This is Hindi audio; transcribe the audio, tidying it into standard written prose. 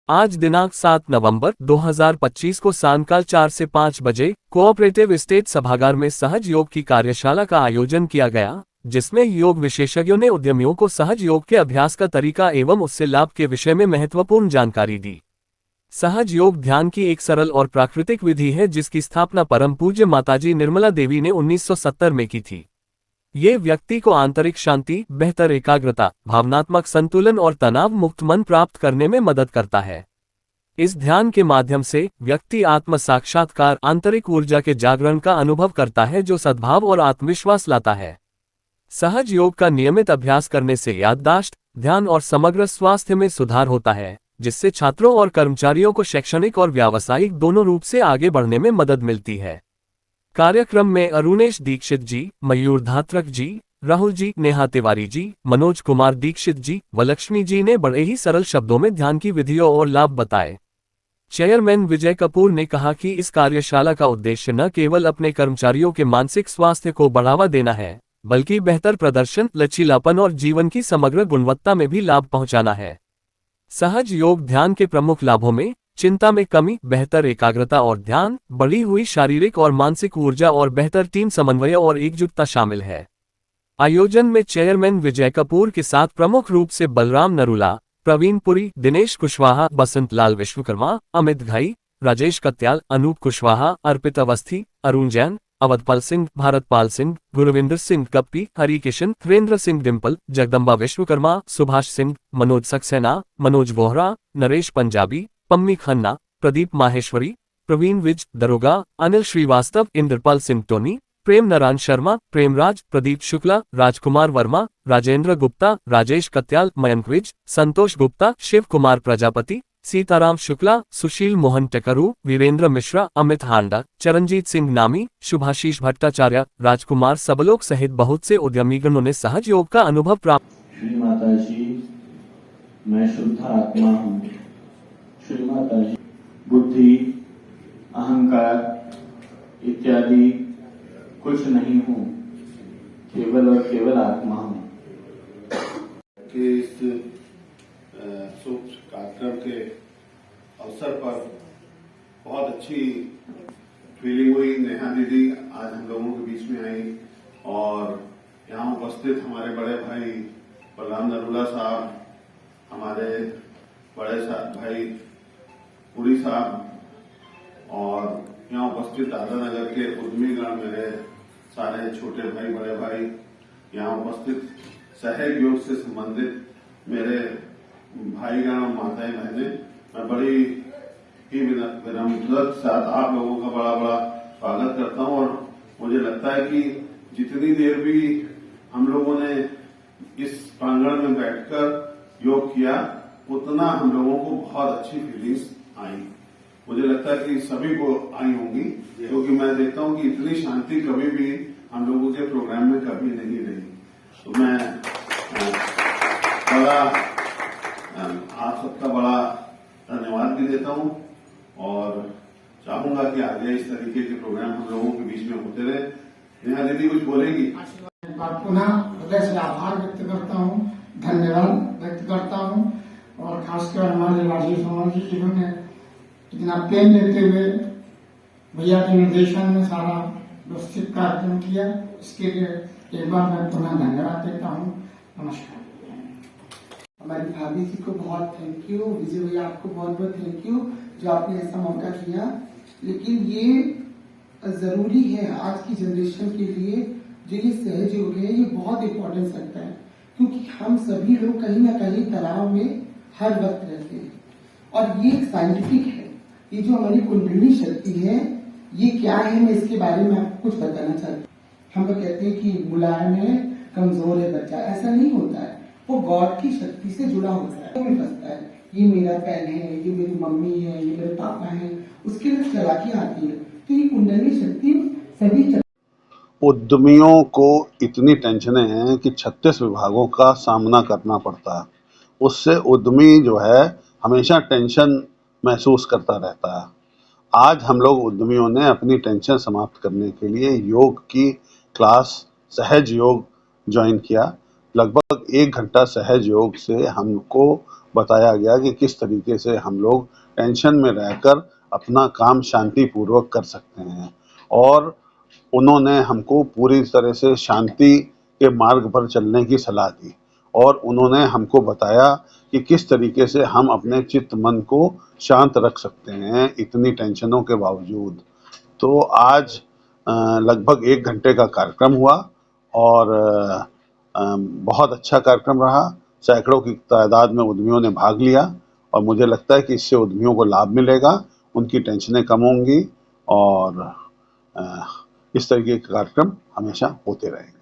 आज दिनांक 7 नवंबर 2025 को सायंकाल 4 से 5 बजे कोऑपरेटिव स्टेट सभागार में सहज योग की कार्यशाला का आयोजन किया गया, जिसमें योग विशेषज्ञों ने उद्यमियों को सहज योग के अभ्यास का तरीका एवं उससे लाभ के विषय में महत्वपूर्ण जानकारी दी। सहज योग ध्यान की एक सरल और प्राकृतिक विधि है जिसकी स्थापना परम पूज्य माताजी निर्मला देवी ने 1970 में की थी। ये व्यक्ति को आंतरिक शांति, बेहतर एकाग्रता, भावनात्मक संतुलन और तनाव मुक्त मन प्राप्त करने में मदद करता है। इस ध्यान के माध्यम से व्यक्ति आत्म साक्षात्कार, आंतरिक ऊर्जा के जागरण का अनुभव करता है जो सद्भाव और आत्मविश्वास लाता है। सहज योग का नियमित अभ्यास करने से याददाश्त, ध्यान और समग्र स्वास्थ्य में सुधार होता है, जिससे छात्रों और कर्मचारियों को शैक्षणिक और व्यावसायिक दोनों रूप से आगे बढ़ने में मदद मिलती है। कार्यक्रम में अरुणेश दीक्षित जी, मयूर धात्रक जी, राहुल जी, नेहा तिवारी जी, मनोज कुमार दीक्षित जी व लक्ष्मी जी ने बड़े ही सरल शब्दों में ध्यान की विधियों और लाभ बताए। चेयरमैन विजय कपूर ने कहा कि इस कार्यशाला का उद्देश्य न केवल अपने कर्मचारियों के मानसिक स्वास्थ्य को बढ़ावा देना है, बल्कि बेहतर प्रदर्शन, लचीलापन और जीवन की समग्र गुणवत्ता में भी लाभ पहुंचाना है। सहज योग ध्यान के प्रमुख लाभों में चिंता में कमी, बेहतर एकाग्रता और ध्यान, बढ़ी हुई शारीरिक और मानसिक ऊर्जा और बेहतर टीम समन्वय और एकजुटता शामिल है। आयोजन में चेयरमैन विजय कपूर के साथ प्रमुख रूप से बलराम नरूला, प्रवीण पुरी, दिनेश कुशवाहा, बसंत लाल विश्वकर्मा, अमित घई, राजेश कत्याल, अनूप कुशवाहा, अर्पित अवस्थी, अरुण जैन, अवधपाल सिंह, भारतपाल सिंह, गुरविंदर सिंह कप्पी, हरिकिशन, वीरेंद्र सिंह डिम्पल, जगदम्बा विश्वकर्मा, सुभाष सिंह, मनोज सक्सेना, मनोज बोहरा, नरेश पंजाबी, पम्मी खन्ना, प्रदीप माहेश्वरी, प्रवीण विज, दरोगा, अनिल श्रीवास्तव, इंद्रपाल सिंह टोनी, प्रेम नारायण शर्मा, प्रेमराज, प्रदीप शुक्ला, राजकुमार वर्मा, राजेंद्र गुप्ता, राजेश कत्याल, मयंक विज, संतोष गुप्ता, शिव कुमार प्रजापति, सीताराम शुक्ला, सुशील मोहन टेकरू, वीरेंद्र मिश्रा, अमित हांडा, चरणजीत सिंह नामी, शुभाशीष भट्टाचार्य, राजकुमार सबलोक सहित बहुत से उद्यमीगणों ने सहज योग का अनुभव प्राप्त। श्री माता जी, मैं शुद्ध आत्मा हूँ। श्री माता जी, बुद्धि, अहंकार इत्यादि कुछ नहीं हूँ, केवल और केवल आत्मा हूँ। कि इस शुभ कार्यक्रम के अवसर पर बहुत अच्छी फीलिंग हुई। नेहा दीदी आज हम लोगों के बीच में आई और यहाँ उपस्थित हमारे बड़े भाई बलराम नरूला साहब, हमारे बड़े भाई पुरी साहब और यहाँ उपस्थित दादा नगर के उद्यमीगण, मेरे सारे छोटे भाई, बड़े भाई, यहाँ उपस्थित सहज योग से संबंधित मेरे भाईगण और माताएं बहनें, मैं बड़ी ही विनम्रता के साथ आप लोगों का बड़ा बड़ा स्वागत करता हूं। और मुझे लगता है कि जितनी देर भी हम लोगों ने इस प्रांगण में बैठकर योग किया, उतना हम लोगों को बहुत अच्छी फीलिंग्स आई। मुझे लगता है कि सभी को आई होंगी, क्योंकि मैं देखता हूं कि इतनी शांति कभी भी हम लोगों के प्रोग्राम में कभी नहीं रही। तो मैं बड़ा आप सबका बड़ा धन्यवाद भी देता हूं और चाहूंगा कि आगे इस तरीके के प्रोग्राम हम लोगों के बीच में होते रहे। नेहा दीदी कुछ बोलेंगी? पुनः हृदय से आभार व्यक्त करता हूं, धन्यवाद व्यक्त करता हूं और खासकर हमारे राजेश कुमार जी, जिन्होंने इतना प्रेम देते हुए भैया के निर्देशन में सारा व्यवस्थित कार्यक्रम किया, इसके लिए एक बार मैं पुनः धन्यवाद देता हूँ। नमस्कार। हमारी भाभी जी को बहुत थैंक यू, विजय भैया आपको बहुत बहुत थैंक यू जो आपने ऐसा मौका दिया। लेकिन ये जरूरी है आज की जनरेशन के लिए, जो ये सहज योग है ये बहुत इम्पोर्टेंस रखता है, क्योंकि हम सभी लोग कहीं ना कहीं तनाव में हर वक्त रहते हैं और ये एक साइंटिफिक है। ये जो हमारी कुंडलिनी शक्ति है ये क्या है, मैं इसके बारे में आपको कुछ बताना चाहती हूँ। हम लोग कहते हैं कि मुलायम है, कमजोर है बच्चा, ऐसा नहीं होता है। वो गॉड की शक्ति से जुड़ा होता है, वो फंसता है। ये मेरा पैन है, ये मेरी मम्मी है, ये मेरे पापा है, उसके लिए चालाकी आती है। तो ये कुंडलिनी शक्ति सभी उद्यमियों को इतनी टेंशनें हैं कि 36 विभागों का सामना करना पड़ता है। उससे उद्यमी जो है हमेशा टेंशन महसूस करता रहता है। आज हम लोग उद्यमियों ने अपनी टेंशन समाप्त करने के लिए योग की क्लास सहज योग ज्वाइन किया। लगभग 1 घंटा सहज योग से हमको बताया गया कि किस तरीके से हम लोग टेंशन में रहकर अपना काम शांतिपूर्वक कर सकते हैं, और उन्होंने हमको पूरी तरह से शांति के मार्ग पर चलने की सलाह दी, और उन्होंने हमको बताया कि किस तरीके से हम अपने चित्त मन को शांत रख सकते हैं इतनी टेंशनों के बावजूद। तो आज लगभग 1 घंटे का कार्यक्रम हुआ, और बहुत अच्छा कार्यक्रम रहा। सैकड़ों की तादाद में उद्यमियों ने भाग लिया, और मुझे लगता है कि इससे उद्यमियों को लाभ मिलेगा, उनकी टेंशनें कम होंगी, और इस तरीके के कार्यक्रम हमेशा होते रहेंगे।